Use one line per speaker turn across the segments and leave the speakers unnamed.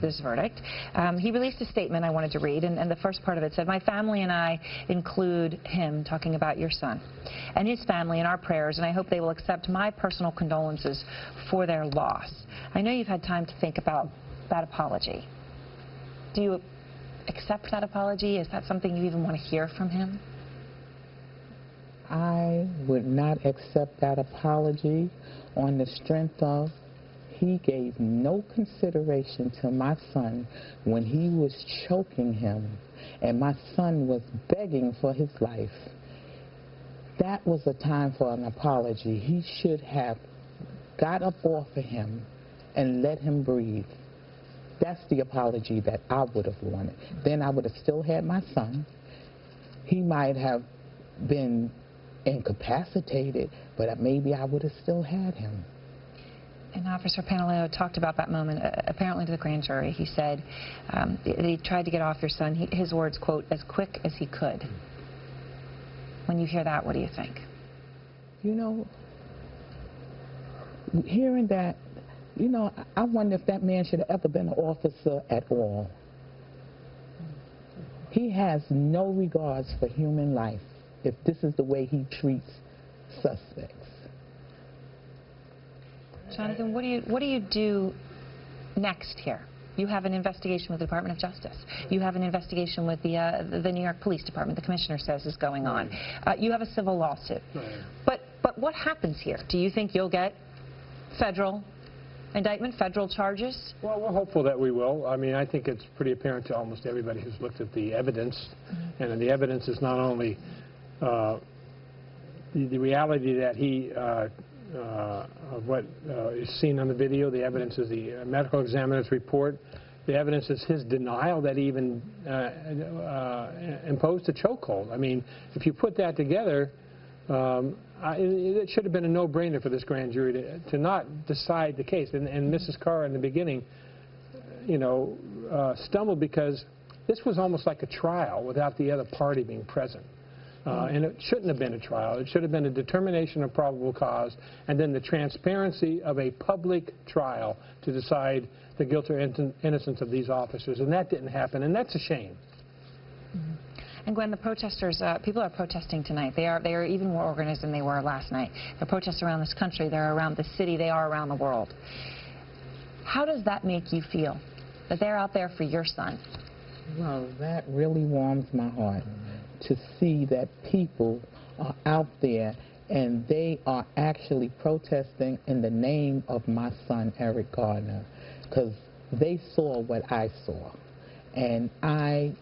this verdict. He released a statement I wanted to read, and the first part of it said, "My family and I include him," talking about your son, "and his family in our prayers, and I hope they will accept my personal condolences for their loss." I know you've had time to think about that apology. Do you accept that apology? Is that something you even want to hear from him?
I would not accept that apology on the strength of he gave no consideration to my son when he was choking him and my son was begging for his life. That was a time for an apology. He should have got up off of him and let him breathe. That's the apology that I would have wanted. Then I would have still had my son. He might have been incapacitated, but maybe I would have still had him.
And Officer Pantaleo talked about that moment, apparently to the grand jury. He said he tried to get off your son, his words, quote, "as quick as he could." When you hear that, what do you think?
You know, hearing that, you know, I wonder if that man should have ever been an officer at all. He has no regards for human life if this is the way he treats suspects.
Jonathan, what do you do next here? You have an investigation with the Department of Justice. You have an investigation with the New York Police Department, the commissioner says is going on. You have a civil lawsuit. But what happens here? Do you think you'll get federal indictment, federal charges?
Well, we're hopeful that we will. I mean, I think it's pretty apparent to almost everybody who's looked at the evidence. And the evidence is not only the reality that he of what is seen on the video. The evidence is the medical examiner's report. The evidence is his denial that he even imposed a chokehold. I mean, if you put that together, it should have been a no-brainer for this grand jury to not decide the case. And Mrs. Carr in the beginning, you know, stumbled because this was almost like a trial without the other party being present. And it shouldn't have been a trial. It should have been a determination of probable cause and then the transparency of a public trial to decide the guilt or innocence of these officers. And that didn't happen, and that's a shame.
And Gwen, the protesters, people are protesting tonight. They are even more organized than they were last night. They're protesting around this country. They're around the city. They are around the world. How does that make you feel, that they're out there for your son?
Well, that really warms my heart to see that people are out there and they are actually protesting in the name of my son, Eric Garner, because they saw what I saw. And I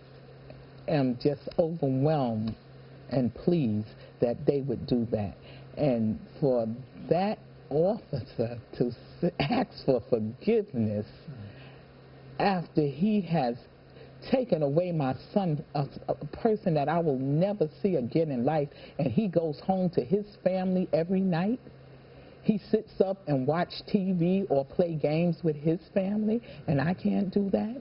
am just overwhelmed and pleased that they would do that. And for that officer to ask for forgiveness after he has taken away my son, a person that I will never see again in life, and he goes home to his family every night. He sits up and watch TV or play games with his family, and I can't do that.